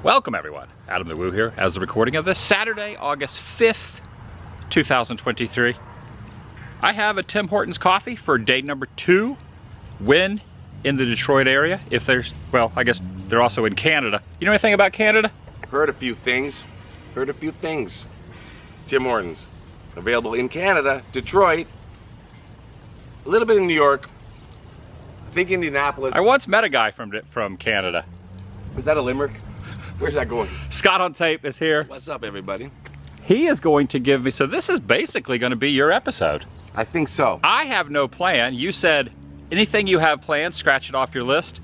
Welcome everyone, Adam the Woo here, as the recording of this Saturday, August 5th, 2023. I have a Tim Hortons coffee for day number 2 when in the Detroit area. If there's, well, I guess they're also in Canada. You know anything about Canada? Heard a few things. Tim Hortons, available in Canada, Detroit, a little bit in New York, I think Indianapolis. I once met a guy from Canada. Is that a limerick? Where's that going? Scott on tape is here. What's up, everybody? He is going to give me, so this is basically going to be your episode. I think so. I have no plan. You said anything you have planned, scratch it off your list.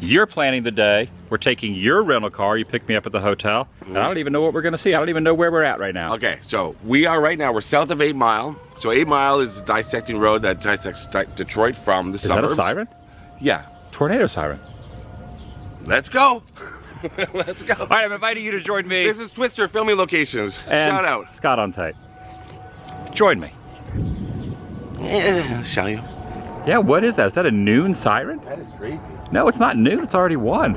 You're planning the day. We're taking your rental car. You picked me up at the hotel. And I don't even know what we're going to see. I don't even know where we're at right now. Okay, so we are right now, we're south of 8 Mile. So 8 Mile is a dissecting road that dissects Detroit from the suburbs. Is that a siren? Yeah. Tornado siren. Let's go. Let's go. All right, I'm inviting you to join me. This is Twister Filming Locations. And shout out. Scott on tape. Join me. Yeah, shall you? Yeah, what is that? Is that a noon siren? That is crazy. No, it's not noon. It's already 1.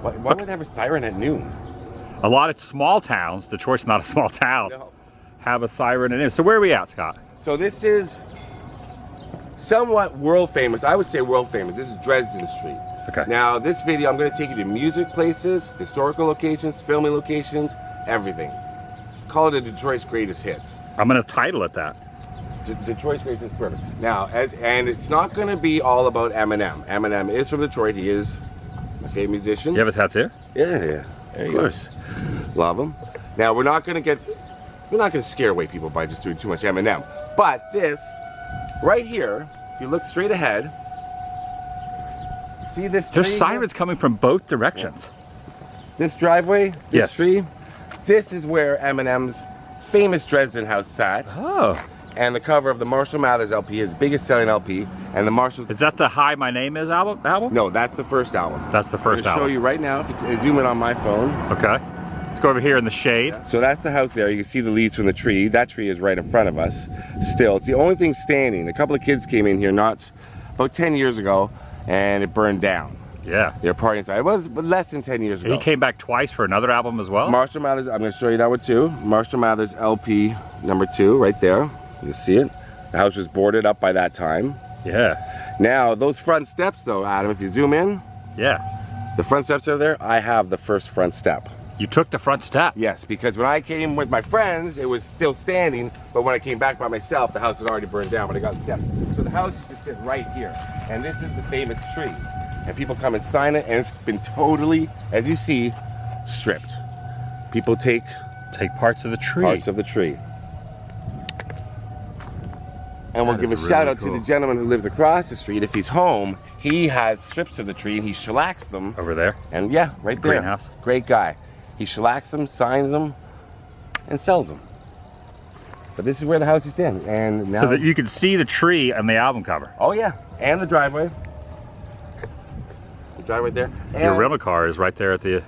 Why would they have a siren at noon? A lot of small towns, Detroit's not a small town, No. have a siren at noon. So where are we at, Scott? So this is somewhat world famous. I would say world famous. This is Dresden Street. Okay. Now, this video, I'm going to take you to music places, historical locations, filming locations, everything. Call it a Detroit's greatest hits. I'm going to title it that. Detroit's greatest hits, perfect. Now, and it's not going to be all about Eminem. Eminem is from Detroit. He is a favorite musician. You have a tattoo? Yeah. Of course. Love him. Now, we're not going to scare away people by just doing too much Eminem. But this, right here, if you look straight ahead, see this tree? There's sirens coming from both directions. This driveway, this Yes. tree, this is where Eminem's famous Dresden house sat. Oh. And the cover of the Marshall Mathers LP, his biggest selling LP, and the Marshall... Is that the Hi, My Name Is album? No, that's the first album. That's the first I'm album. gonna show you right now, if you zoom in on my phone. Okay. Let's go over here in the shade. So that's the house there. You can see the leaves from the tree. That tree is right in front of us still. It's the only thing standing. A couple of kids came in here about 10 years ago, and it burned down. Yeah. They're partying inside. It was less than 10 years ago. He came back twice for another album as well? Marshall Mathers, I'm going to show you that one too. Marshall Mathers LP number 2 right there. You see it? The house was boarded up by that time. Yeah. Now, those front steps though, Adam, if you zoom in. Yeah. The front steps are there. I have the first front step. You took the front step? Yes, because when I came with my friends, it was still standing, but when I came back by myself, the house had already burned down, but I got the steps. So the house is just sitting right here. And this is the famous tree. And people come and sign it, and it's been totally, as you see, stripped. People take parts of the tree. Parts of the tree. And we'll give a really shout out cool. to the gentleman who lives across the street. If he's home, he has strips of the tree and he shellacks them. Over there? And yeah, right there. Greenhouse. Great guy. He shellacks them, signs them, and sells them. But this is where the house is standing. And now, So that you can see the tree on the album cover. oh yeah, and the driveway. The driveway there. Your And- rental car is right there at the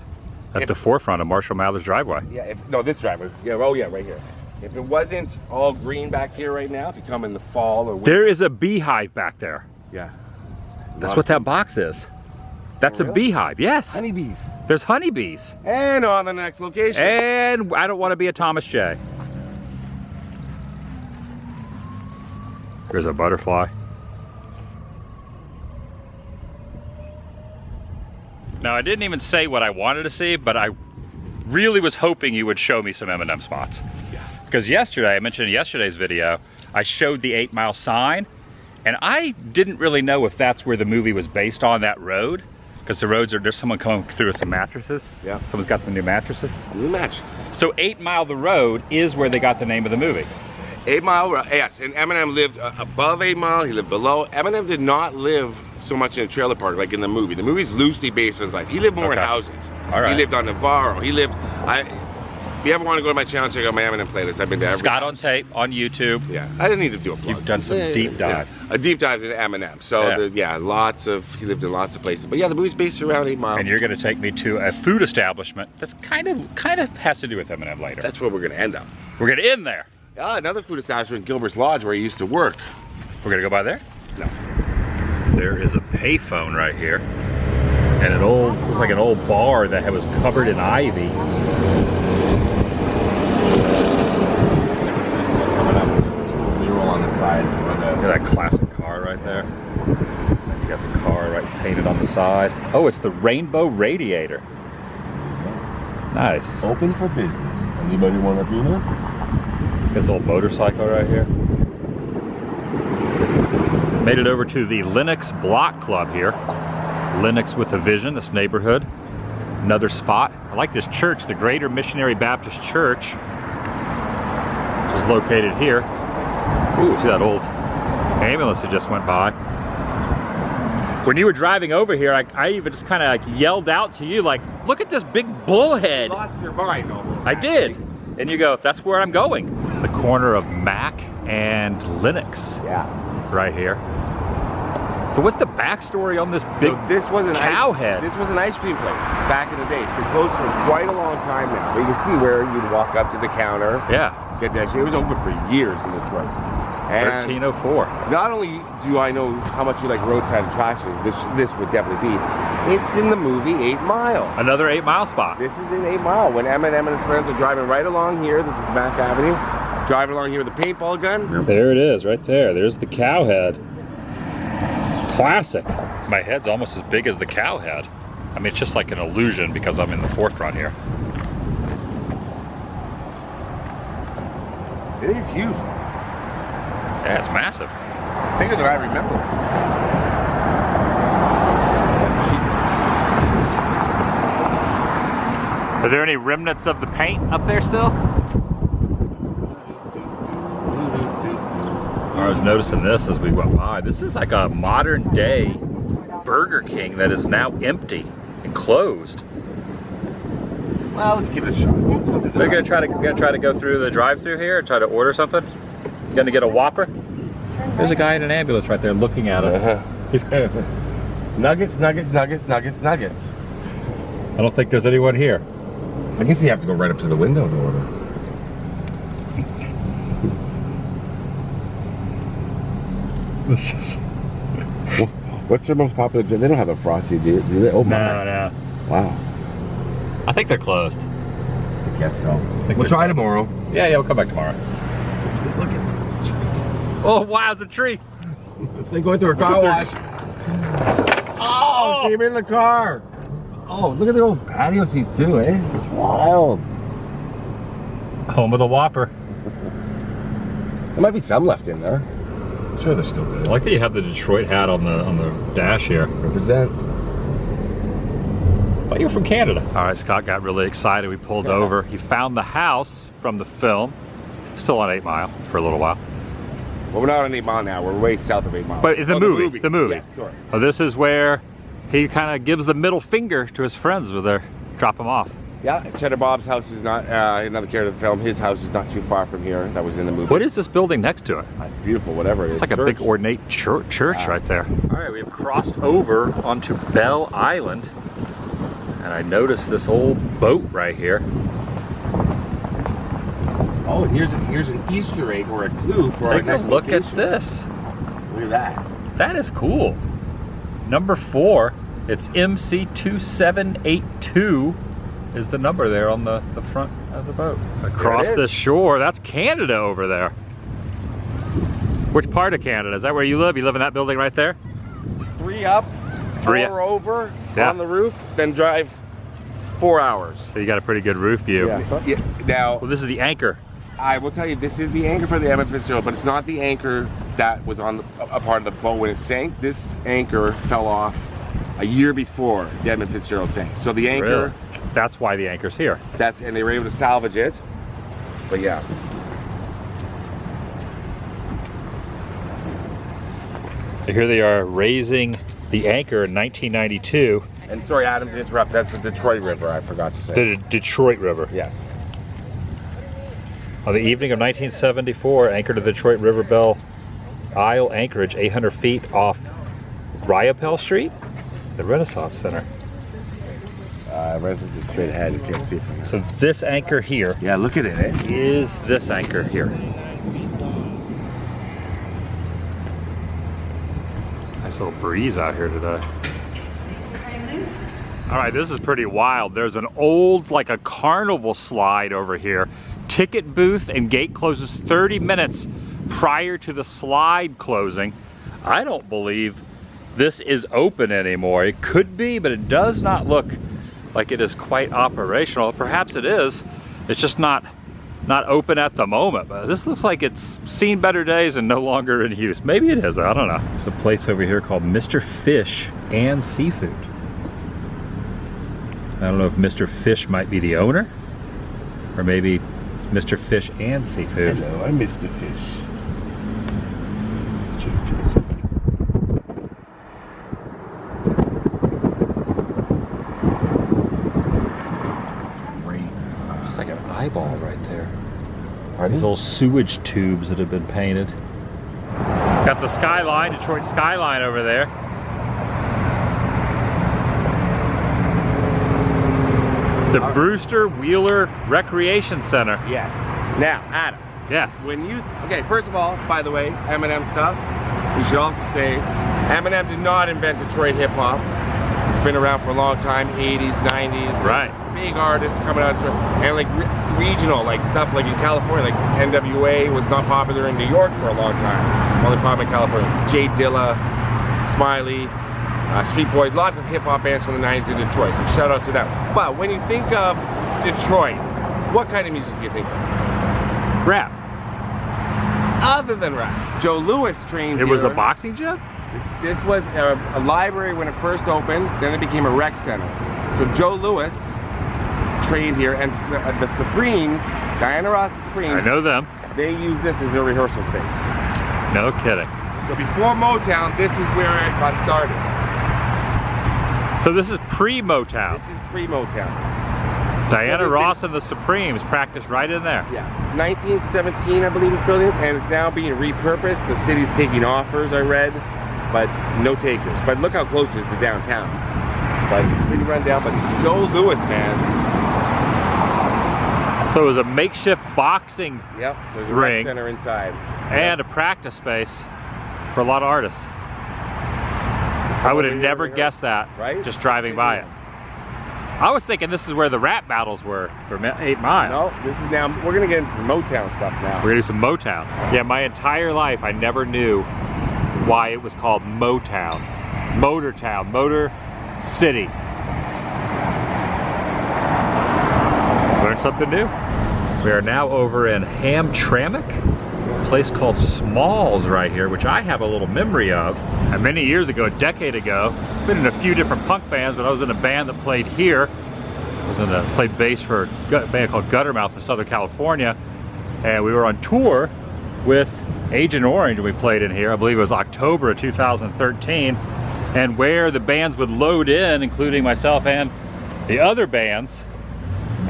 forefront of Marshall Mathers driveway. Yeah, no, this driveway. Yeah, oh yeah, right here. If it wasn't all green back here right now, if you come in the fall or winter. There is a beehive back there. Yeah. That's what that box is. That's Oh, a really? beehive, yes. Honeybees. There's honeybees. And on the next location. And I don't want to be a Thomas J. There's a butterfly. Now, I didn't even say what I wanted to see, but I really was hoping you would show me some Eminem spots. Yeah. Because yesterday, I mentioned in yesterday's video, I showed the 8 Mile sign, and I didn't really know if that's where the movie was based on, that road. Because the roads are, there's someone coming through with some mattresses. Yeah. Someone's got some new mattresses. New mattresses. So 8 Mile the road is where they got the name of the movie. 8 Mile, yes, and Eminem lived above 8 Mile, he lived below. Eminem did not live so much in a trailer park like in the movie. The movie's loosely based on his life. He lived more in houses. All right. He lived on Navarro. He lived, if you ever want to go to my channel, check out my Eminem playlist. I've been to every Scott on tape on YouTube. Yeah, I didn't need to do a plug. You've done some deep dives. Yeah. A deep dive into Eminem. So Yeah. he lived in lots of places. But yeah, the movie's based around 8 Mile. And you're going to take me to a food establishment that's kind of has to do with Eminem later. That's where we're going to end up. We're going to end there. Another food establishment, Gilbert's Lodge, where he used to work. We're going to go by there? No. There is a payphone right here. And it was like an old bar that was covered in ivy. Coming up, mural on the side. Look at that classic car right there. You got the car right painted on the side. Oh, it's the rainbow radiator. Nice. Open for business. Anybody want to be here? This old motorcycle right here. Made it over to the Lennox Block Club here. Lennox with a Vision, this neighborhood. Another spot. I like this church, the Greater Missionary Baptist Church, which is located here. Ooh, see that old ambulance that just went by. When you were driving over here, I even just kind of like yelled out to you, like, look at this big bullhead. You lost your mind almost. I did. And you go, that's where I'm going. It's the corner of Mac and Lennox. Yeah. Right here. So what's the backstory on this big cow head? This was an ice cream place back in the day. It's been closed for quite a long time now. But you can see where you'd walk up to the counter. Yeah. Get the ice cream. It was open for years in Detroit. And 1304. not only do I know how much you like roadside attractions, this would definitely be, it's in the movie 8 Mile. Another 8 Mile spot. This is in 8 Mile. When Eminem and his friends are driving right along here, this is Mack Avenue, driving along here with a paintball gun. There it is, right there. There's the cow head. Classic. My head's almost as big as the cow head. I mean, it's just like an illusion because I'm in the forefront here. It is huge. Yeah, it's massive. Bigger than I remember. Are there any remnants of the paint up there still? I was noticing this as we went by. This is like a modern day Burger King that is now empty and closed. Well, let's give it a shot. We're gonna try to go through the drive-thru here and try to order something. Gonna get a Whopper. There's a guy in an ambulance right there looking at us. Nuggets, nuggets, nuggets, nuggets, nuggets. I don't think there's anyone here. I guess you have to go right up to the window to order. What's their most popular drink? They don't have a Frosty, do they? Oh my. No. Wow. I think they're closed. I guess so. We'll try tomorrow. Yeah, we'll come back tomorrow. Look at this. Oh, wow, it's a tree. It's like going through a car wash. Oh, it came in the car. Oh, look at their old patio seats too, eh? It's wild. Home of the Whopper. There might be some left in there. I'm sure they're still good. I like that you have the Detroit hat on the dash here. Represent. I thought you were from Canada. All right, Scott got really excited. We pulled over. He found the house from the film. Still on 8 Mile for a little while. Well, we're not on 8 Mile now. We're way south of 8 Mile. But the movie. Yes, sorry. Oh, this is where he kind of gives the middle finger to his friends with their drop him off. Yeah, Cheddar Bob's house is not, another character of the film, his house is not too far from here. That was in the movie. What is this building next to it? It's beautiful, whatever it is. It's like a big ornate church right there. All right, we've crossed over onto Belle Island. And I noticed this old boat right here. Oh, here's an Easter egg or a clue for our next look location. at this. Look at that. That is cool. Number 4, it's MC2782 is the number there on the front of the boat. Across the shore, that's Canada over there. Which part of Canada? Is that where you live? You live in that building right there? 3 up, 4 over on the roof, then drive 4 hours. So you got a pretty good roof view. Yeah. Now, well, this is the anchor. I will tell you, this is the anchor for the Emmett Fitzgerald, but it's not the anchor that was on a part of the boat when it sank. This anchor fell off a year before the Emmett Fitzgerald sank. So the anchor... Really? That's why the anchor's here. And they were able to salvage it. But yeah. So here they are raising the anchor in 1992. And sorry, Adam, to interrupt. That's the Detroit River, I forgot to say. The Detroit River. Yes. On the evening of 1974, anchored to the Detroit River Belle Isle anchorage, 800 feet off Ryapel Street, the Renaissance Center. Renaissance is straight ahead, you can't see it from here. So this anchor here. Yeah, look at it, eh? Is this anchor here. Nice little breeze out here today. All right, this is pretty wild. There's an old, like a carnival slide over here. Ticket booth and gate closes 30 minutes prior to the slide closing. I don't believe this is open anymore. It could be, but it does not look like it is quite operational. Perhaps it is. It's just not open at the moment. But this looks like it's seen better days and no longer in use. Maybe it is, I don't know. There's a place over here called Mr. Fish and Seafood. I don't know if Mr. Fish might be the owner, or maybe it's Mr. Fish and Seafood. Hello, I'm Mr. Fish. Mr. Fish. Great. Just like an eyeball right there. Pardon? These old sewage tubes that have been painted. Got the skyline, Detroit skyline over there. The Brewster Wheeler Recreation Center. Yes. Now, Adam. Yes. When you, okay, first of all, by the way, Eminem stuff, we should also say, Eminem did not invent Detroit hip hop. It's been around for a long time, 80s, 90s. Right. Big artists coming out of Detroit. And like regional, like stuff like in California, like NWA was not popular in New York for a long time. Only popular in California. It's Jay Dilla, Smiley, Street Boys, lots of hip hop bands from the 90s in Detroit, so shout out to them. But when you think of Detroit, what kind of music do you think of? Rap. Other than rap. Joe Louis trained here. It was a boxing gym? This was a library when it first opened, then it became a rec center. So Joe Louis trained here, and the Supremes, Diana Ross's Supremes, I know them. they use this as their rehearsal space. No kidding. So before Motown, this is where it got started. So this is pre-Motown. This is pre-Motown. Diana Ross and the Supremes practiced right in there. Yeah, 1917, I believe, this building is, and it's now being repurposed. The city's taking offers, I read, but no takers. But look how close it is to downtown. But it's pretty run down. But Joe Louis, man. So it was a makeshift boxing Yep, there's a ring rec center inside. and a practice space for a lot of artists. I would have never guessed that, right? just driving by it. I was thinking this is where the rap battles were for 8 Mile. No, this is now, we're gonna get into some Motown stuff now. We're gonna do some Motown. Yeah, my entire life I never knew why it was called Motown. Motortown, Motor City. Learned something new. We are now over in Hamtramck, a place called Smalls right here, which I have a little memory of. And many years ago, a decade ago, been in a few different punk bands, but I was in a band that played here. I played bass for a band called Guttermouth in Southern California, and we were on tour with Agent Orange, and we played in here. I believe it was October of 2013, and where the bands would load in, including myself and the other bands,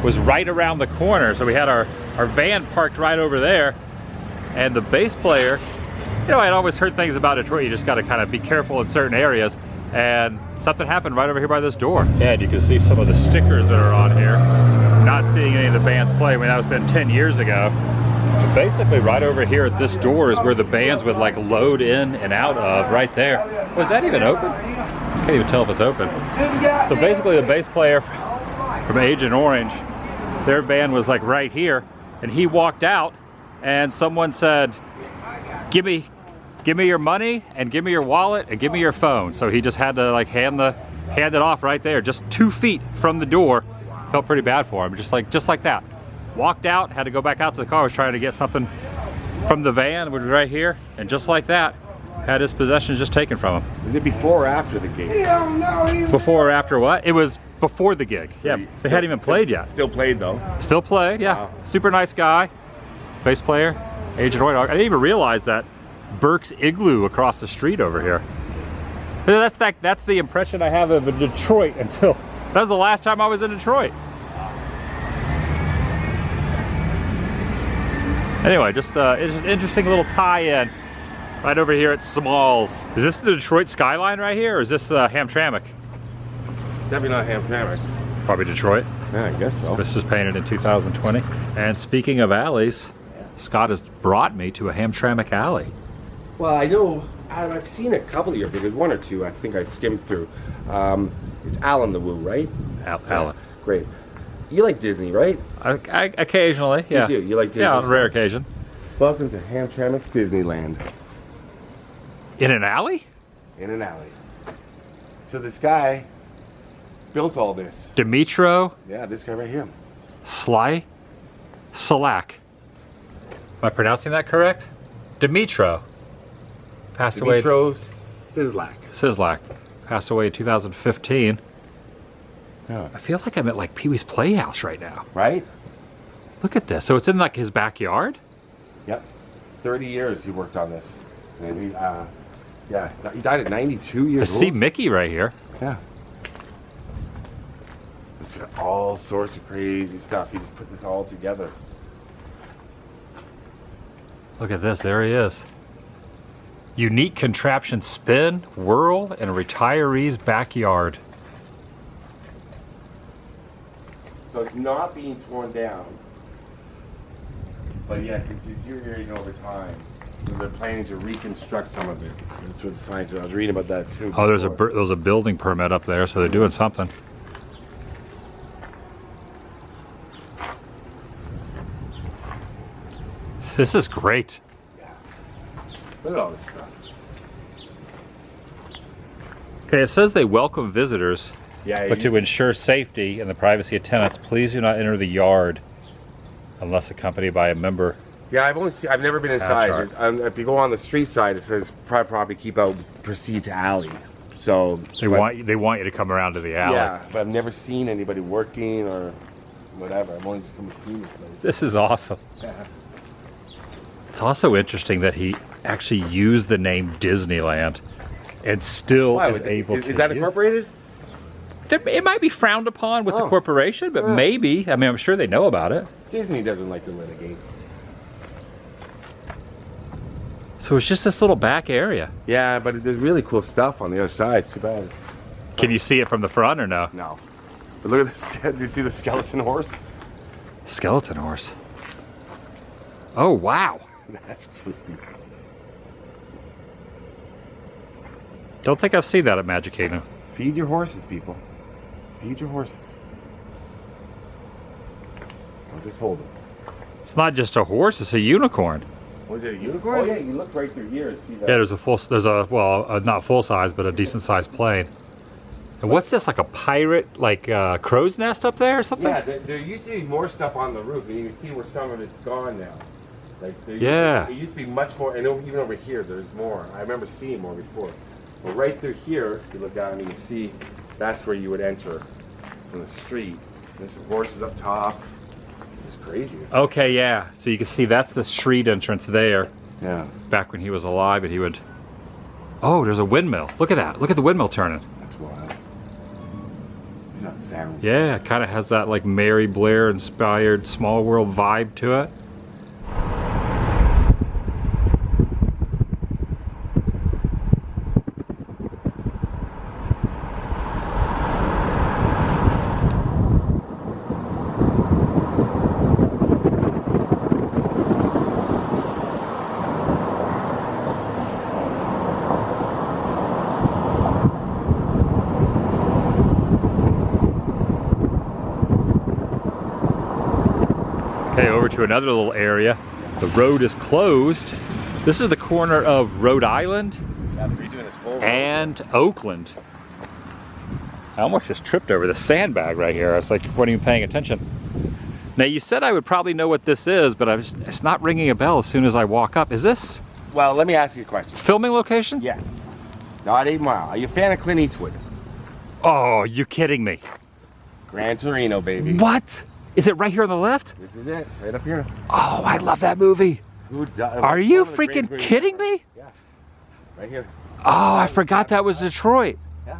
was right around the corner. So we had our van parked right over there, and the bass player, you know, I'd always heard things about Detroit, you just got to kind of be careful in certain areas, and something happened right over here by this door. And you can see some of the stickers that are on here. Not seeing any of the bands play. I mean, that was been 10 years ago. But basically right over here at this door is where the bands would like load in and out of, right there. Was that even open? Can't even tell if it's open. So basically the bass player from Agent Orange, their band was like right here, and he walked out and someone said, give me your money and give me your wallet and give me your phone. So he just had to like hand it off right there, just 2 feet from the door. Felt pretty bad for him, just like that. Walked out, had to go back out to the car, was trying to get something from the van, which was right here, and just like that, had his possessions just taken from him. Is it before or after the gig? Before or after what? It was before the gig. So yeah, they hadn't even played yet. Still played though. Still played, yeah. Wow. Super nice guy, bass player, Agent Orange. I didn't even realize that Burke's Igloo across the street over here. That's the impression I have of Detroit until, that was the last time I was in Detroit. Anyway, it's just an interesting little tie-in right over here at Smalls. Is this the Detroit skyline right here, or is this Hamtramck? Definitely not Hamtramck. Probably Detroit. Yeah, I guess so. This was painted in 2020. And speaking of alleys, Scott has brought me to a Hamtramck alley. Well, I know, I've seen a couple of your videos, one or two I think I skimmed through. It's Alan the Woo, right? Alan. Yeah, great. You like Disney, right? I occasionally, yeah. You do. You like Disney? Yeah, on a stuff? rare occasion. Welcome to Hamtramck Disneyland. In an alley? In an alley. So this guy built all this. Dimitro Yeah, this guy right here. Salak. Am I pronouncing that correct? Dimitro. Passed away. Dimitro Sislak. Passed away in 2015. Yeah. I feel like I'm at like Pee-wee's Playhouse right now. Right? Look at this. So it's in like his backyard? Yep. 30 years he worked on this. And he, yeah, he died at 92 years I old. see Mickey right here. Yeah. It's got all sorts of crazy stuff. He just put this all together. Look at this. There he is. Unique contraption spin, whirl, in a retiree's backyard. So it's not being torn down. But yes, it's deteriorating over time. So they're planning to reconstruct some of it. That's what the science is. I was reading about that too. Oh, there's a building permit up there, so they're doing something. This is great. Yeah. Look at all this stuff. Okay, it says they welcome visitors, Yeah, but to ensure safety and the privacy of tenants, please do not enter the yard unless accompanied by a member. Yeah, I've never been inside. If you go on the street side, it says private property, keep out, proceed to alley. So They want you to come around to the alley. Yeah, but I've never seen anybody working or whatever. I've only just come to see this place. This is awesome. Yeah. It's also interesting that he actually used the name Disneyland and still is able to. Is that incorporated? It might be frowned upon with the corporation, but maybe. I mean, I'm sure they know about it. Disney doesn't like to litigate. So it's just this little back area. Yeah, but there's really cool stuff on the other side. It's too bad. Can you see it from the front or no? No. But look at this. Do you see the skeleton horse? Skeleton horse. Oh, wow. That's creepy. Don't think I've seen that at Magic Kingdom. Feed your horses, people. Feed your horses. I'll just hold it. It's not just a horse, it's a unicorn. Was it a unicorn? Oh yeah, you look right through here and see that. Yeah, there's not full size, but a decent sized plane. And what's this, like a pirate, like crow's nest up there or something? Yeah, there used to be more stuff on the roof, and you can see where some of it's gone now. Like there used to be much more, and even over here, there's more. I remember seeing more before. But right through here, if you look down and you can see, that's where you would enter from the street. There's some horses up top. This is crazy. Okay, yeah. So you can see that's the street entrance there. Yeah. Back when he was alive, and he would. Oh, there's a windmill. Look at that. Look at the windmill turning. That's wild. Is that sound? Yeah, it kind of has that like Mary Blair inspired Small World vibe to it. Okay, over to another little area. The road is closed. This is the corner of Rhode Island and Oakland. I almost just tripped over the sandbag right here. I was like, wasn't even paying attention. Now you said I would probably know what this is, but it's not ringing a bell as soon as I walk up. Is this Well, let me ask you a question. filming location? Yes. Not 8 Mile. Are you a fan of Clint Eastwood? Oh, you kidding me? Gran Torino, baby. What? Is it right here on the left? This is it, right up here. Oh, I love that movie. Who does? Are you freaking kidding me? Yeah. Right here. Oh, I forgot that was Detroit. Yeah.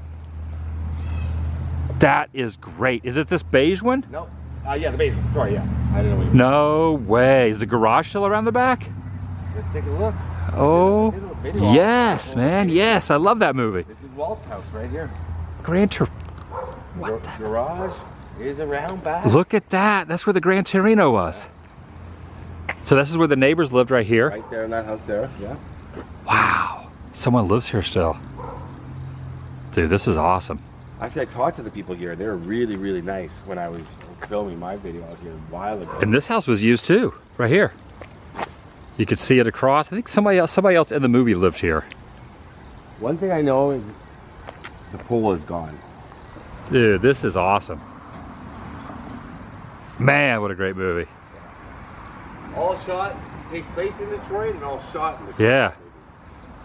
That is great. Is it this beige one? No. Yeah, the basement. Sorry, yeah. I didn't know what you No way. Is the garage still around the back? Let's take a look. Oh, There's a little video yes, off. man. Yes, I love that movie. This is Walt's house right here. Gran Torino. What the? Garage is around back. Look at that. That's where the Gran Torino was. So this is where the neighbors lived right here? Right there in that house there, yeah. Wow. Someone lives here still. Dude, this is awesome. Actually, I talked to the people here. They were really, really nice when I was filming my video out here a while ago. And this house was used too, right here. You could see it across. I think somebody else in the movie lived here. One thing I know is the pool is gone. Dude, this is awesome. Man, what a great movie. All shot takes place in Detroit and all shot in Detroit. Yeah.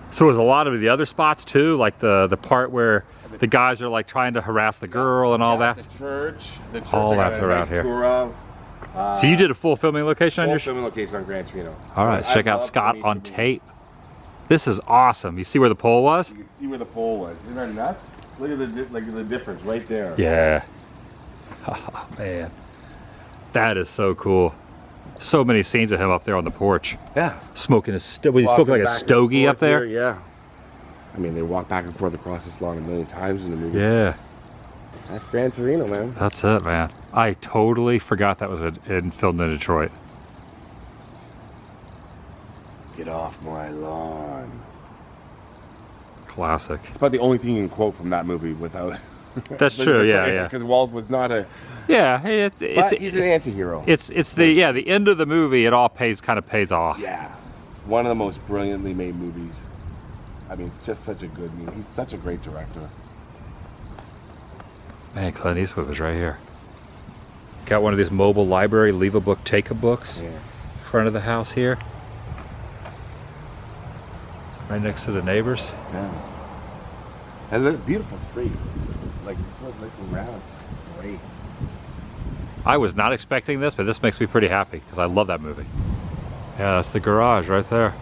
So was a lot of the other spots too, like the part where the guys are like trying to harass the girl and all that. The church all I that's got a around nice here. tour of. So you did a full filming location on your filming location on Gran Torino. All right, let's check out Scott on tape. This is awesome. You see where the pole was? You can see where the pole was. Isn't that nuts? Look at the difference right there. Yeah. Oh, man. That is so cool. So many scenes of him up there on the porch. Yeah. Smoking was he smoking like a stogie up there? Here, yeah. I mean, they walk back and forth across this lawn a million times in the movie. Yeah. That's Gran Torino, man. That's it, man. I totally forgot that was filmed in Detroit. Get off my lawn. Classic. It's about the only thing you can quote from that movie without... That's true, yeah. Because Walt was not a... Yeah, he's an anti-hero. It's the end of the movie, it all kind of pays off. Yeah. One of the most brilliantly made movies. I mean, just such a good movie. He's such a great director. Man, Clint Eastwood was right here. Got one of these mobile library, leave a book, take a books. Yeah. In front of the house here. Right next to the neighbors. Yeah. And a beautiful street. Like around. Great. I was not expecting this, but this makes me pretty happy because I love that movie. Yeah, that's the garage right there.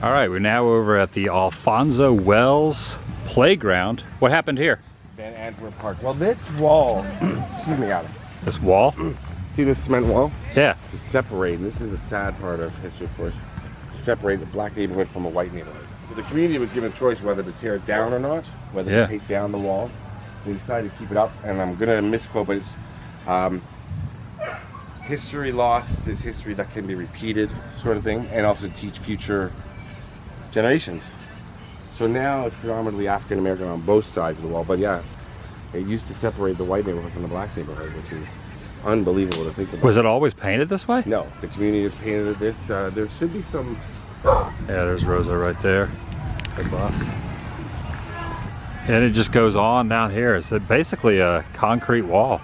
All right, we're now over at the Alfonso Wells Playground. What happened here? Van Antwerp Park. Well, this wall, excuse me, Adam. This wall? See this cement wall? Yeah. To separate, and this is a sad part of history, of course, to separate the black neighborhood from a white neighborhood. So the community was given a choice whether to tear it down or not, whether to take down the wall. They decided to keep it up, and I'm going to misquote, but it's history lost is history that can be repeated, sort of thing, and also teach future generations. So now it's predominantly African American on both sides of the wall, but yeah, it used to separate the white neighborhood from the black neighborhood, which is unbelievable to think about. Was it always painted this way? No, the community has painted this. There should be some... Yeah, there's Rosa right there, the bus. And it just goes on down here. It's basically a concrete wall.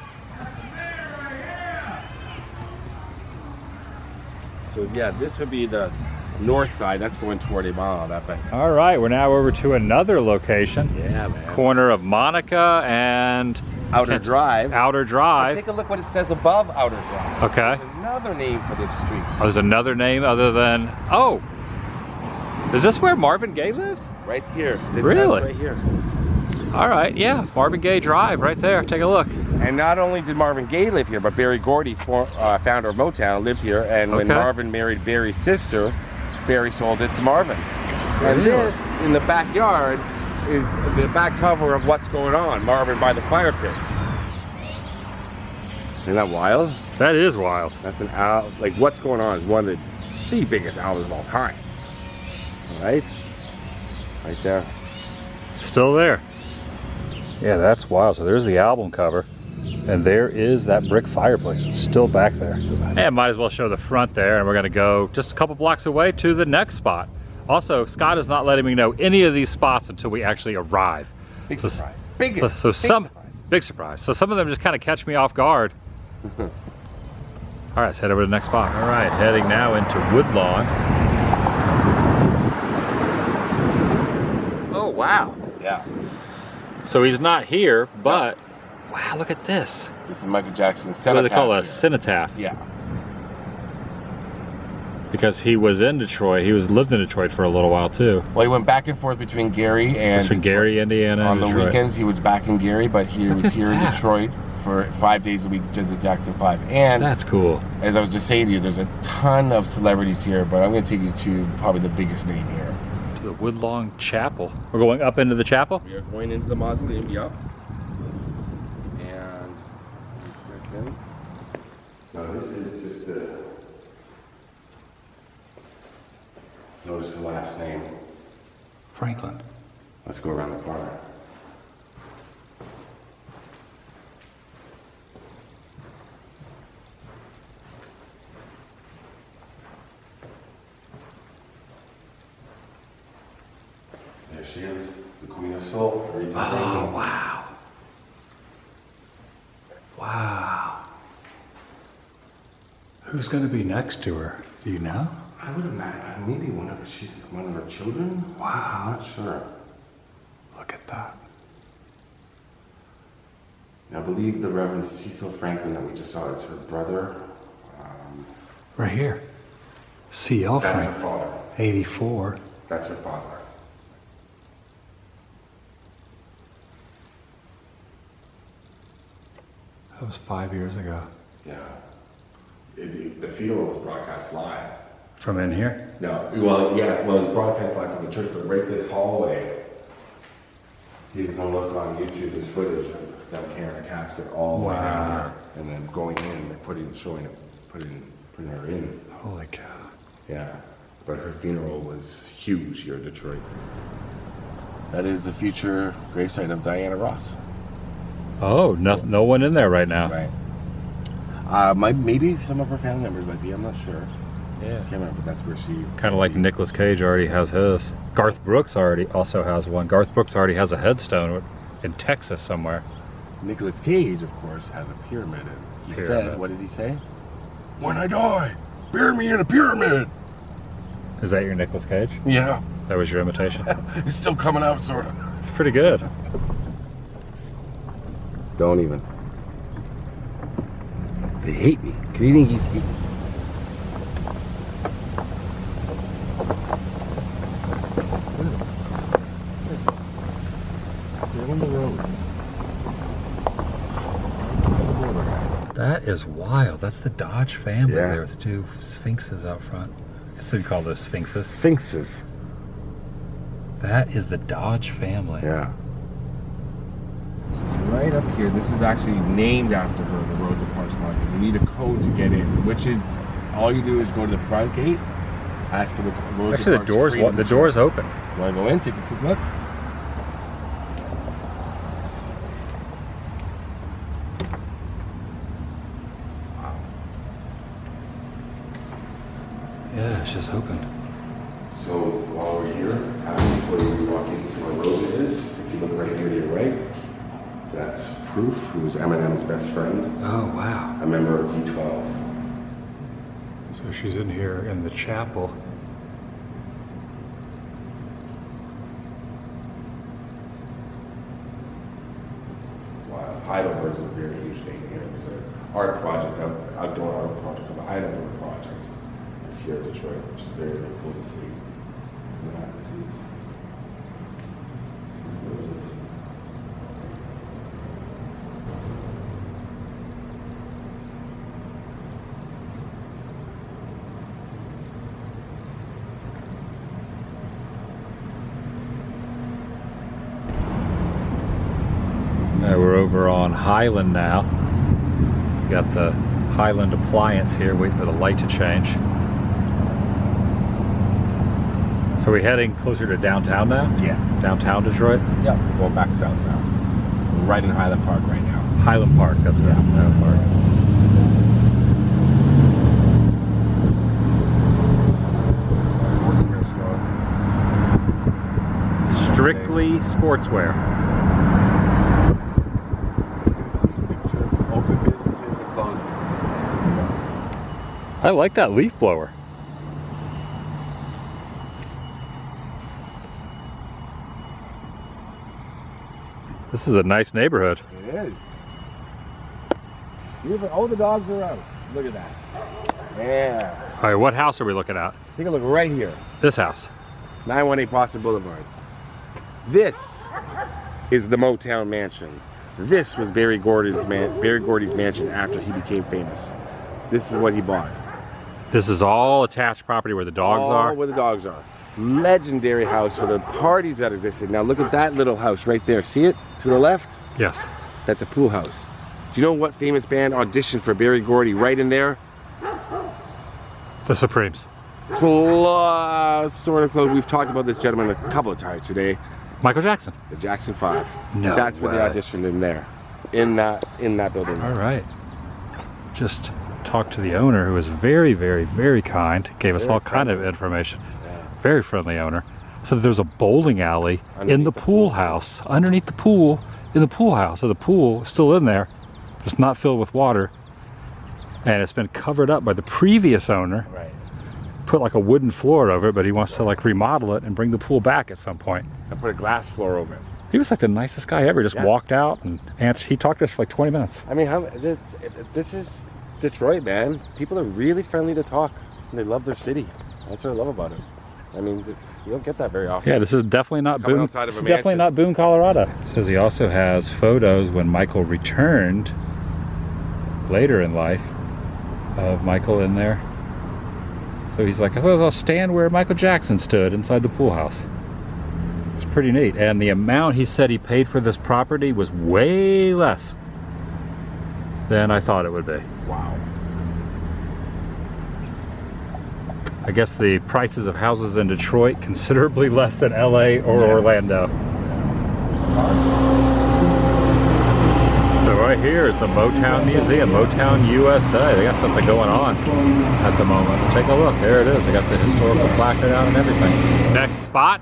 So yeah, this would be the north side. That's going toward Ibala, that way. All right, we're now over to another location. Yeah, man. Corner of Monica and Outer Drive. Outer Drive. Take a look what it says above Outer Drive. Okay. There's another name for this street. Oh, there's another name other than... Oh! Is this where Marvin Gaye lived? Right here. This Really? Right here. All right, yeah. Marvin Gaye Drive right there. Take a look. And not only did Marvin Gaye live here, but Berry Gordy, founder of Motown, lived here. And when Marvin married Berry's sister, Berry sold it to Marvin. And this, in the backyard, is the back cover of What's Going On, Marvin by the Fire Pit. Isn't that wild? That is wild. That's an album, like What's Going On is one of the biggest albums of all time. Right? Right there. Still there. Yeah, that's wild. So there's the album cover. And there is that brick fireplace. It's still back there. And might as well show the front there. And we're going to go just a couple blocks away to the next spot. Also, Scott is not letting me know any of these spots until we actually arrive. Big surprise. Big surprise. So some of them just kind of catch me off guard. All right, let's head over to the next spot. All right, heading now into Woodlawn. Oh, wow. Yeah. So he's not here, but wow, look at this. This is Michael Jackson's cenotaph. What do they call it? A cenotaph? Yeah. Because he was in Detroit. He lived in Detroit for a little while too. Well, he went back and forth between Gary and Gary, Indiana. On the Detroit. Weekends, he was back in Gary, but he was here in Detroit for 5 days a week, just at Jackson 5. And that's cool. As I was just saying to you, there's a ton of celebrities here, but I'm going to take you to probably the biggest name here. To the Woodlawn Chapel. We're going up into the chapel? We are going into the mausoleum, yep. And so this is just a... Notice the last name. Franklin. Let's go around the corner. There she is, the Queen of Soul. Oh, wow. Wow. Who's going to be next to her? Do you know? I would imagine maybe she's one of her children. Wow. I'm not sure. Look at that. I believe the Reverend Cecil Franklin that we just saw is her brother. Right here. C.L. That's her Frank. father. 84. That's her father. That was 5 years ago. Yeah. The funeral was broadcast live. From in here? No, well, yeah, well, it's broadcast live from the church, but right this hallway, people can look on YouTube, there's footage of them carrying a casket all the way down here, and then going in and putting her in. Holy cow. Yeah, but her funeral was huge here in Detroit. That is the future gravesite of Diana Ross. Oh, no one in there right now. Right. Maybe some of her family members might be, I'm not sure. Yeah. Can't remember, but that's where she... Kind of like Nicolas Cage already has his. Garth Brooks also has one. Garth Brooks already has a headstone in Texas somewhere. Nicolas Cage, of course, has a pyramid. He said, what did he say? When I die, bury me in a pyramid. Is that your Nicolas Cage? Yeah. That was your imitation? It's still coming out, sort of. It's pretty good. Don't even. They hate me. Canadians hate me. They're on the road. That is wild. That's the Dodge family Yeah. there with the two sphinxes out front. I guess we'd call those sphinxes. Sphinxes. That is the Dodge family. Yeah. Right up here, this is actually named after her, the Rosa Parks Market. You need a code to get in, which is, all you do is go to the front gate, ask for the Rosa Actually, Parks the door's open. You want to go in, take a quick look? Yeah, it's just open. So while we're here, before you walk into where Rosa is, if you look right here to your right, that's Proof, who's Eminem's best friend, Oh, wow. a member of D12. So she's in here in the chapel. Wow, Heidelberg's a very huge thing here. It's an art project, outdoor art project of a Heidelberg project. It's here in Detroit, which is very, very cool to see. Yeah, this is... We're over on Highland now. Got the Highland appliance here, waiting for the light to change. So we're heading closer to downtown now? Yeah. Downtown Detroit? Yeah, we're going back south now. We're right in Highland Park right now. Highland Park, that's right. Highland Park. Strictly sportswear. Open businesses and closed businesses. I like that leaf blower. This is a nice neighborhood. It is. Oh, the dogs are out. Look at that. Yes. All right, what house are we looking at? Take a look right here. This house. 918 Boston Boulevard. This is the Motown Mansion. This was Berry Gordy's mansion after he became famous. This is what he bought. This is all attached property where the dogs are? Where the dogs are. Legendary house for the parties that existed. Now look at that little house right there. See it to the left? Yes. That's a pool house. Do you know what famous band auditioned for Berry Gordy right in there? The Supremes. Close, sort of close. We've talked about this gentleman a couple of times today. Michael Jackson. The Jackson 5. No That's where way. they auditioned in there. In that building. All right. Just talked to the owner, who was very, very, very kind. Gave us Very all kind of friendly. information. Yeah. Very friendly owner. So there's a bowling alley in Underneath the the pool pool. house, underneath the pool, in the pool house. So the pool is still in there, but it's not filled with water. And it's been covered up by the previous owner. Right. Put like a wooden floor over it, but he wants to like remodel it and bring the pool back at some point. I put a glass floor over it. He was like the nicest guy ever. Just Yeah. walked out and he talked to us for like 20 minutes. I mean, this is Detroit, man. People are really friendly to talk. And they love their city. That's what I love about it. I mean, you don't get that very often. Yeah, this is definitely not Coming Boone. outside of This a is definitely mansion. not Boone, Colorado. Says he also has photos when Michael returned later in life of Michael in there. So he's like, I'll stand where Michael Jackson stood inside the pool house. It's pretty neat. And the amount he said he paid for this property was way less than I thought it would be. Wow. I guess the prices of houses in Detroit considerably less than LA or Orlando. So right here is the Motown Museum, Motown USA. They got something going on at the moment. Take a look, there it is. They got the historical placard out and everything. Next spot,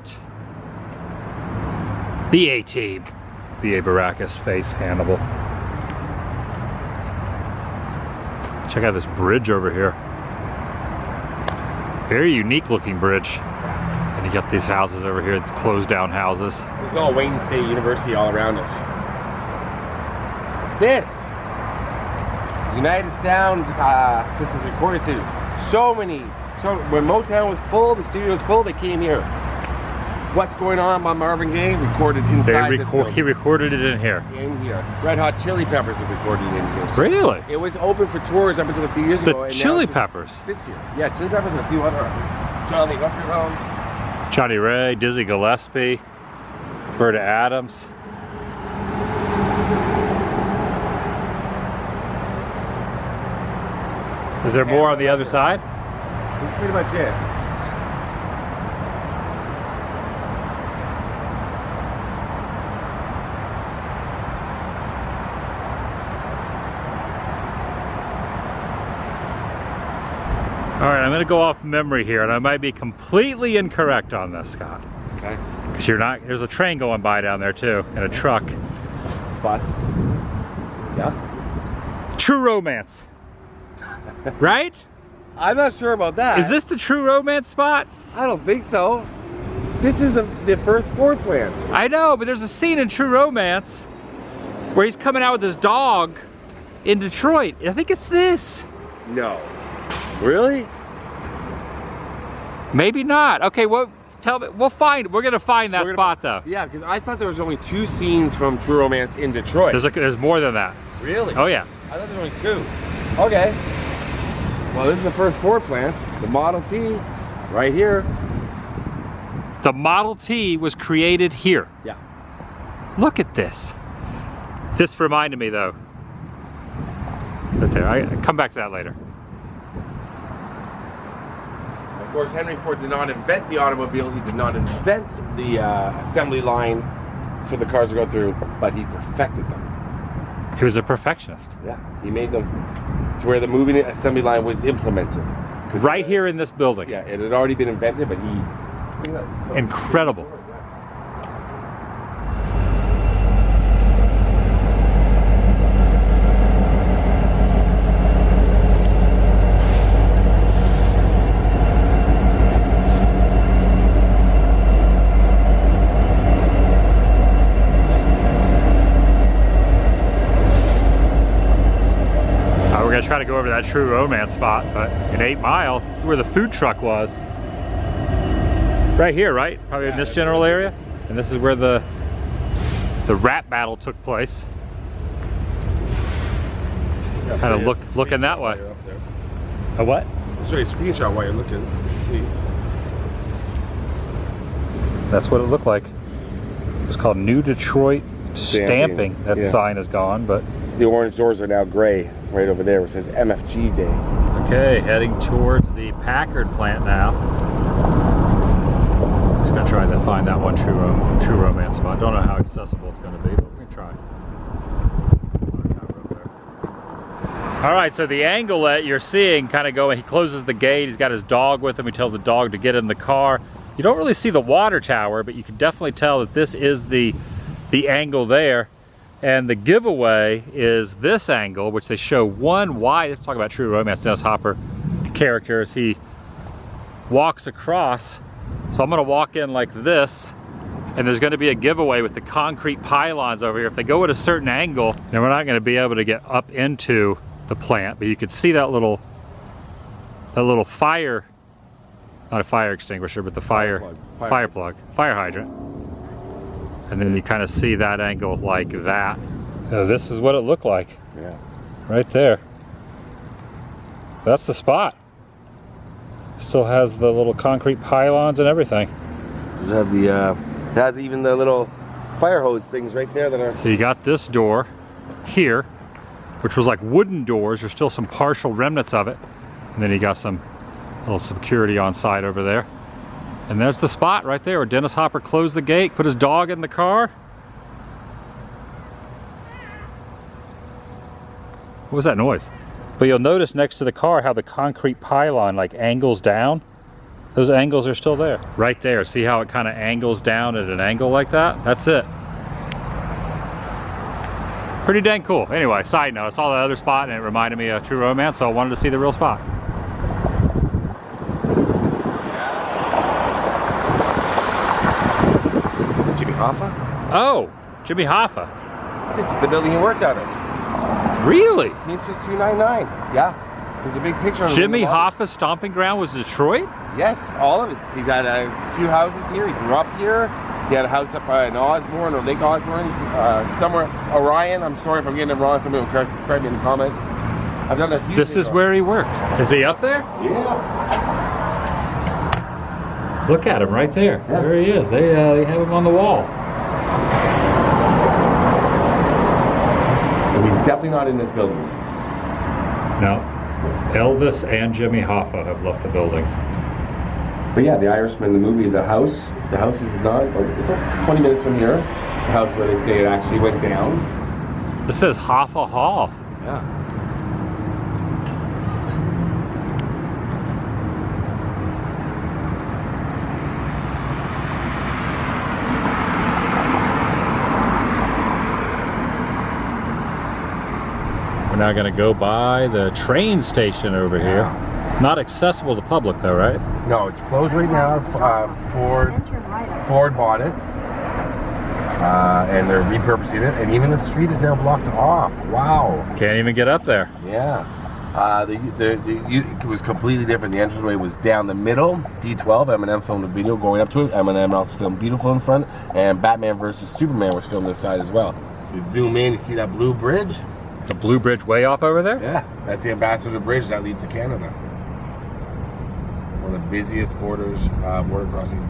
the A-Team. B.A. Baracus face Hannibal. Check out this bridge over here. Very unique looking bridge. And you got these houses over here, it's closed down houses. This is all Wayne State University all around us. This United Sound Systems recording studios. So when Motown was full, the studio was full, they came here. What's Going On by Marvin Gaye recorded inside this building. He recorded it in here. In here. Red Hot Chili Peppers have recorded in here. Really? It was open for tours up until a few years ago. The and now Chili it just Peppers? sits here. Yeah, Chili Peppers and a few other artists. John Lee Hooker Home. Johnny Ray, Dizzy Gillespie, Berta Adams. Is there more on the other side? That's pretty much it. All right, I'm going to go off memory here, and I might be completely incorrect on this, Scott. Okay. Because you're not. There's a train going by down there too, and a truck. Bus. Yeah. True Romance. Right? I'm not sure about that. Is this the True Romance spot? I don't think so. This is the first Ford plant. I know, but there's a scene in True Romance where he's coming out with his dog in Detroit. I think it's this. No. Really? Maybe not. Okay, well, tell me. We'll find. We're gonna find that spot though. Yeah, because I thought there was only 2 scenes from True Romance in Detroit. There's more than that. Really? Oh yeah. I thought there were only 2. Okay. Well, this is the first Ford plant. The Model T, right here. The Model T was created here. Yeah. Look at this. This reminded me though. Right there. I come back to that later. Of course, Henry Ford did not invent the automobile. He did not invent the assembly line for the cars to go through, but he perfected them. He was a perfectionist. Yeah. He made them to where the moving assembly line was implemented. Right here in this building. Yeah, it had already been invented, but he... Incredible. We're gonna try to go over that True Romance spot, but in 8 Mile, is where the food truck was. Right here, right? Probably in this general area. And this is where the rap battle took place. Kind of looking that way. A what? I'll show you a screenshot while you're looking. See. That's what it looked like. It's called New Detroit Stamping. That Yeah. sign is gone, but The orange doors are now gray, right over there, where it says MFG Day. okay, heading towards the Packard plant now. Just gonna try try to find that one true romance spot. Don't know how accessible it's going to be, but we can try. All right, so the angle that you're seeing kind of going, he closes the gate, he's got his dog with him, he tells the dog to get in the car. You don't really see the water tower, but you can definitely tell that this is the angle there. And the giveaway is this angle, which they show one wide. Let's talk about true romance. Dennis Hopper character as he walks across. So I'm gonna walk in like this, and there's gonna be a giveaway with the concrete pylons over here. If they go at a certain angle, then we're not gonna be able to get up into the plant, but you could see that little fire, not a fire extinguisher, but the fire plug, fire hydrant. And then you kind of see that angle like that. Now, this is what it looked like. Yeah. Right there. That's the spot. Still has the little concrete pylons and everything. Does it have the, it has even the little fire hose things right there that are... So you got this door here, which was like wooden doors. There's still some partial remnants of it. And then you got some little security on site over there. And there's the spot right there where Dennis Hopper closed the gate, put his dog in the car. What was that noise? But you'll notice next to the car how the concrete pylon like angles down. Those angles are still there. Right there, see how it kind of angles down at an angle like that? That's it. Pretty dang cool. Anyway, side note, I saw that other spot and it reminded me of True Romance, so I wanted to see the real spot. Jimmy Hoffa? Oh, Jimmy Hoffa. This is the building he worked out of. Really? Teamsters 299. Yeah. There's a big picture of Jimmy Hoffa's stomping ground was Detroit? Yes, all of it. He got a few houses here. He grew up here. He had a house up in Osborne or Lake Osborne, somewhere. Orion. I'm sorry if I'm getting it wrong. Somebody will correct me in the comments. I've done a few. This is where he worked. Is he up there? Yeah. Look at him right there. Yeah. There he is. They have him on the wall. So he's definitely not in this building. No. Elvis and Jimmy Hoffa have left the building. But yeah, The Irishman, the movie, the house is not, like, 20 minutes from here. The house where they say it actually went down. This says Hoffa Hall. Yeah. We're now going to go by the train station over here. Not accessible to the public though, right? No, it's closed right now. Ford bought it. And they're repurposing it. And even the street is now blocked off. Wow. Can't even get up there. Yeah. It was completely different. The entranceway was down the middle. D12, Eminem filmed a video going up to it. Eminem also filmed Beautiful in front. And Batman vs. Superman was filmed this side as well. You zoom in, you see that blue bridge? The blue bridge way off over there? Yeah, that's the Ambassador Bridge that leads to Canada. One of the busiest border crossing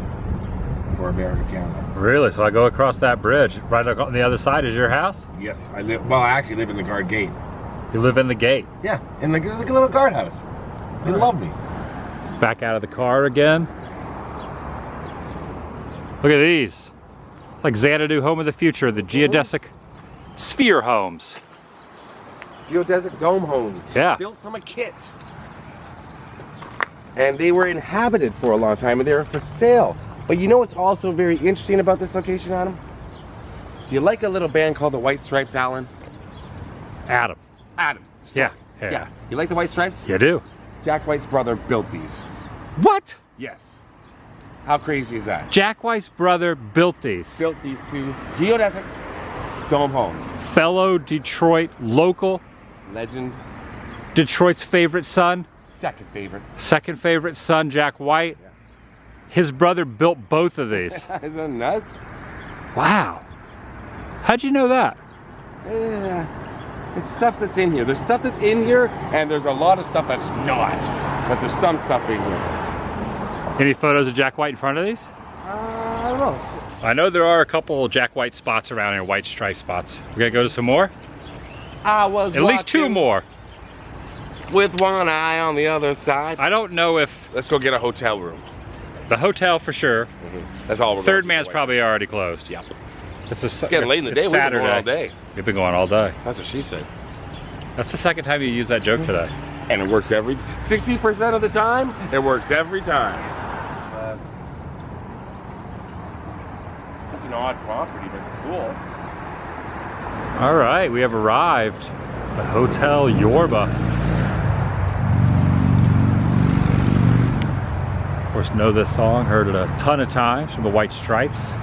for America and Canada. Really? So I go across that bridge. Right on the other side is your house? Yes, I actually live in the guard gate. You live in the gate? Yeah, in like a little guardhouse. They love me. Back out of the car again. Look at these. Like Xanadu Home of the Future, the Geodesic Sphere homes. Geodesic dome homes. Yeah. Built from a kit. And they were inhabited for a long time and they were for sale. But you know what's also very interesting about this location, Adam? Do you like a little band called the White Stripes, Alan? Adam. Adam. Sorry. Yeah. You like the White Stripes? You do. Jack White's brother built these. What? Yes. How crazy is that? Jack White's brother built these. Built these two geodesic dome homes. Fellow Detroit local. Legend. Detroit's favorite son. Second favorite. Second favorite son, Jack White. Yeah. His brother built both of these. Isn't that nuts? Wow. How'd you know that? Yeah. It's stuff that's in here. There's stuff that's in here, and there's a lot of stuff that's not. But there's some stuff in here. Any photos of Jack White in front of these? I don't know. I know there are a couple Jack White spots around here, white stripe spots. We're gonna go to some more? I was at least two more. With one eye on the other side. I don't know if... Let's go get a hotel room. The hotel for sure. That's all we're Third going to man's the White probably already closed. Yep. It's getting late in the day. We've been going all Saturday. day. We've been going all day. That's what she said. That's the second time you used that joke today. And it works 60% of the time, it works every time. Such an odd property, but it's cool. All right, we have arrived. The Hotel Yorba. Of course, know this song, heard it a ton of times from the White Stripes. Look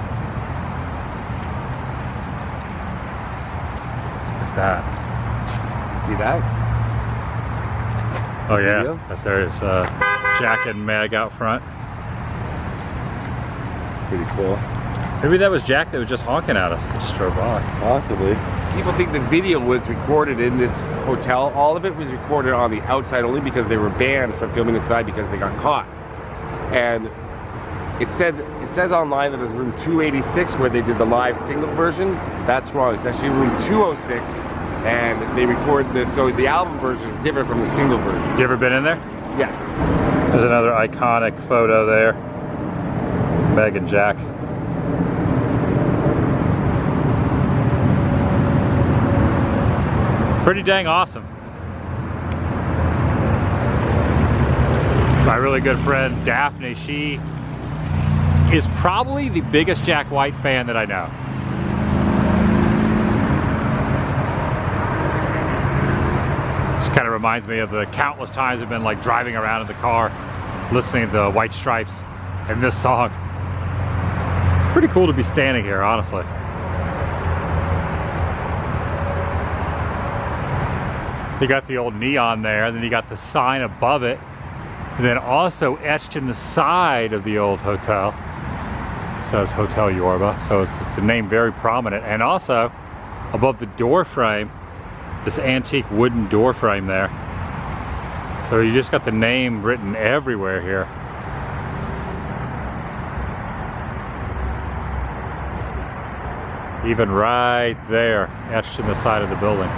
at that. See that? Oh yeah, Video? that's there's Jack and Meg out front. Pretty cool. Maybe that was Jack that was just honking at us that just drove by. Possibly. People think the video was recorded in this hotel. All of it was recorded on the outside only because they were banned from filming inside because they got caught. And it says online that it's room 286 where they did the live single version. That's wrong. It's actually room 206. And they recorded this, so the album version is different from the single version. You ever been in there? Yes. There's another iconic photo there. Meg and Jack. Pretty dang awesome. My really good friend Daphne, she is probably the biggest Jack White fan that I know. Kind of reminds me of the countless times I've been like driving around in the car listening to the White Stripes and this song. It's pretty cool to be standing here, honestly. You got the old neon there, and then you got the sign above it, and then also etched in the side of the old hotel it says Hotel Yorba, so it's a name very prominent. And also above the door frame, this antique wooden door frame there. So you just got the name written everywhere here. Even right there, etched in the side of the building.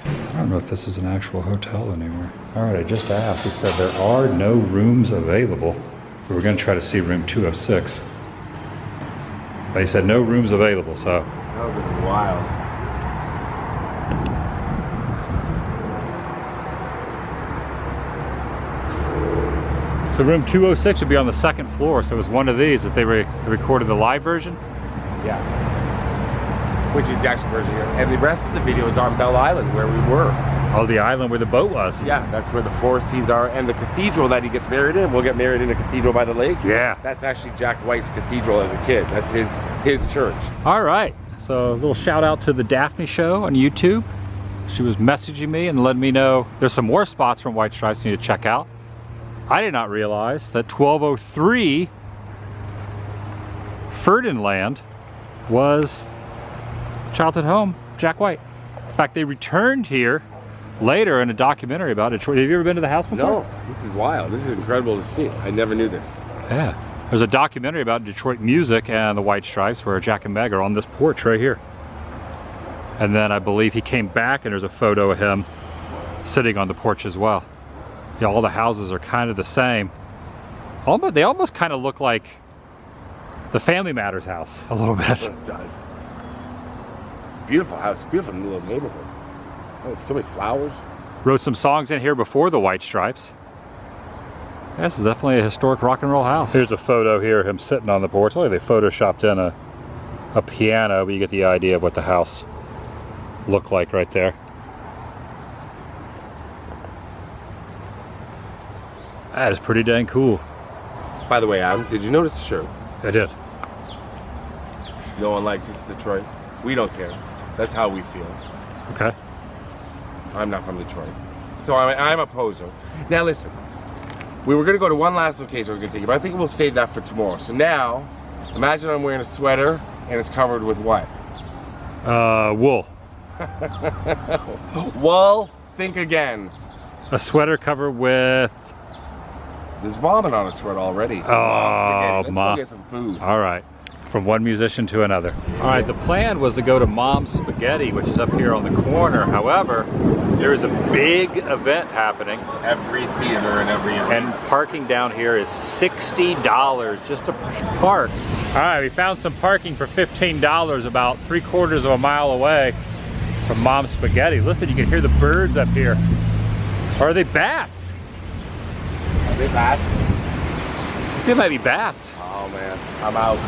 I don't know if this is an actual hotel anymore. All right, I just asked. He said there are no rooms available. We were going to try to see room 206. But he said no rooms available, so. That would have been wild. So room 206 would be on the second floor, so it was one of these that they recorded the live version? Yeah. Which is the actual version here. And the rest of the video is on Belle Island where we were. Oh, the island where the boat was? Yeah, that's where the forest scenes are. And the cathedral that he gets married in, we'll get married in a cathedral by the lake. Yeah. That's actually Jack White's cathedral as a kid. That's his church. All right, so a little shout out to the Daphne Show on YouTube. She was messaging me and letting me know there's some more spots from White Stripes you need to check out. I did not realize that 1203 Ferdinand was childhood home, Jack White. In fact, they returned here later in a documentary about Detroit. Have you ever been to the house before? No, this is wild. This is incredible to see. I never knew this. Yeah. There's a documentary about Detroit music and the White Stripes where Jack and Meg are on this porch right here. And then I believe he came back and there's a photo of him sitting on the porch as well. Yeah, all the houses are kind of the same. They almost kind of look like the Family Matters house a little bit. It does. It's a beautiful house, beautiful little neighborhood. Oh, so many flowers. Wrote some songs in here before the White Stripes. Yeah, this is definitely a historic rock and roll house. Here's a photo here of him sitting on the porch. Look, they photoshopped in a piano, but you get the idea of what the house looked like right there. That is pretty dang cool. By the way, Adam, did you notice the shirt? I did. No one likes it's Detroit. We don't care. That's how we feel. Okay. I'm not from Detroit. So I'm a poser. Now listen, we were gonna go to one last location I was gonna take you, but I think we'll save that for tomorrow. So now, imagine I'm wearing a sweater and it's covered with what? Wool. Wool, think again. A sweater covered with... There's vomit on a sweater already. Oh, Let's go get some food. All right. from one musician to another. All right, the plan was to go to Mom's Spaghetti, which is up here on the corner. However, there is a big event happening. Every theater and every event. And parking down here is $60 just to park. All right, we found some parking for $15 about 3/4 of a mile away from Mom's Spaghetti. Listen, you can hear the birds up here. Or are they bats? Are they bats? They might be bats. Oh man, I'm out.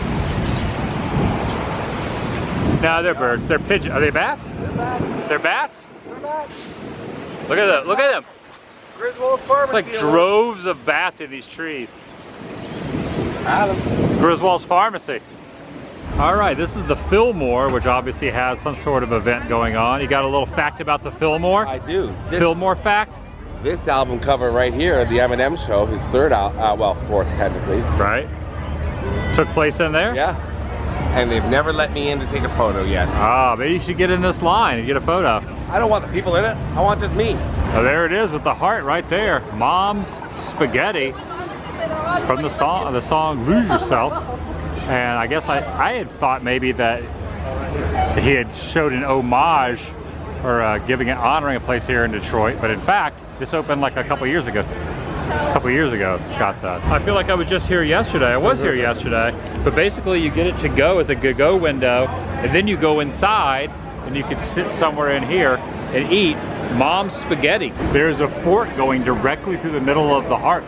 No, they're birds. They're pigeons. Are they bats? They're bats. They're bats? They're bats. Look at them. Look at them. Griswold Pharmacy. It's like droves of bats in these trees. Adam. Griswold's Pharmacy. All right, this is the Fillmore, which obviously has some sort of event going on. You got a little fact about the Fillmore? I do. Fillmore fact? This album cover right here, the Eminem show, his third album, well, fourth technically. Right. Took place in there? Yeah. And they've never let me in to take a photo yet. Ah, maybe you should get in this line and get a photo. I don't want the people in it. I want just me. Oh, there it is with the heart right there. Mom's Spaghetti from the song Lose Yourself. And I guess I had thought maybe that he had showed an homage or honoring a place here in Detroit, but in fact, this opened like a couple years ago. Scott said. I feel like I was just here yesterday. I was here yesterday, but basically you get it to go at the go window, and then you go inside, and you can sit somewhere in here and eat Mom's Spaghetti. There's a fork going directly through the middle of the heart.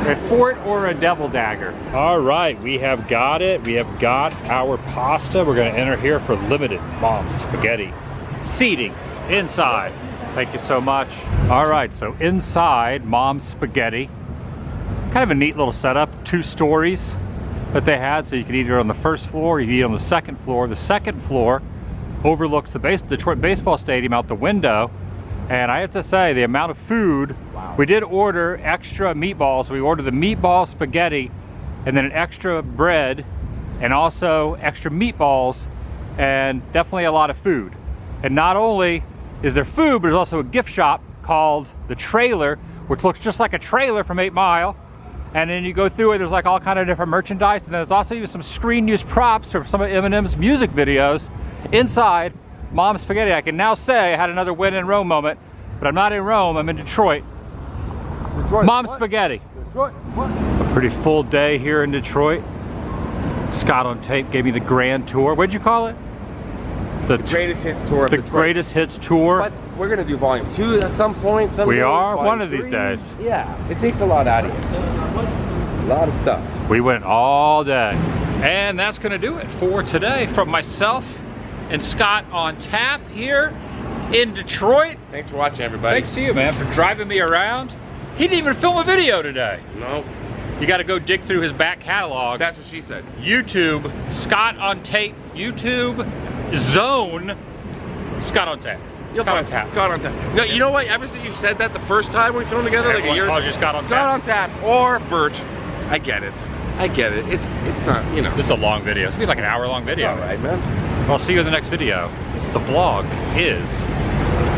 A fort or a devil dagger. All right, we have got it. We have got our pasta. We're gonna enter here for limited Mom's Spaghetti. Seating inside. Thank you so much. All right, so inside Mom's Spaghetti, kind of a neat little setup, 2 stories that they had. So you can eat it on the first floor, you can eat on the second floor. The second floor overlooks the Detroit baseball stadium out the window. And I have to say, the amount of food, wow. We did order extra meatballs. We ordered the meatball spaghetti and then an extra bread and also extra meatballs and definitely a lot of food. And not only is there food, but there's also a gift shop called The Trailer, which looks just like a trailer from 8 Mile. And then you go through it, there's like all kind of different merchandise. And then there's also even some screen use props from some of Eminem's music videos inside Mom's Spaghetti. I can now say I had another win in Rome moment, but I'm not in Rome, I'm in Detroit. Mom's Spaghetti. Detroit, what? A pretty full day here in Detroit. Scott on tape gave me the grand tour. What'd you call it? The greatest hits tour of the Detroit. Greatest hits tour. But we're gonna do volume 2 at some point. We are one of these days. Yeah, it takes a lot out of you. A lot of stuff. We went all day. And that's gonna do it for today from myself and Scott on tap here in Detroit. Thanks for watching, everybody. Thanks to you, man, for driving me around. He didn't even film a video today. No. You got to go dig through his back catalog. That's what she said. YouTube, Scott on tape, YouTube, Zone, Scott on tap. Scott on tap. Scott on tap. No, you know what? Ever since you said that the first time we filmed together, like a year. Calls you Scott on Scott on tap or Birch. I get it. I get it. It's not, you know. This is a long video. It's gonna be like an hour-long video. All right, man. I'll see you in the next video. The vlog is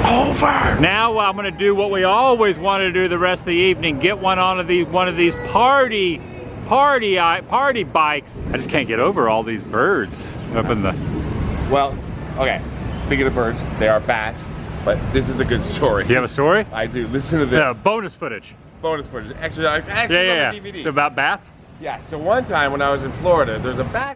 over. Now I'm gonna do what we always wanted to do the rest of the evening. Get one on one of these party bikes. I just can't get over all these birds up in the. Well, okay. Speaking of birds, they are bats, but this is a good story. Do you have a story? I do. Listen to this. Yeah, bonus footage. Bonus footage. Extra on the DVD. About bats? Yeah. So one time when I was in Florida, there's a bat.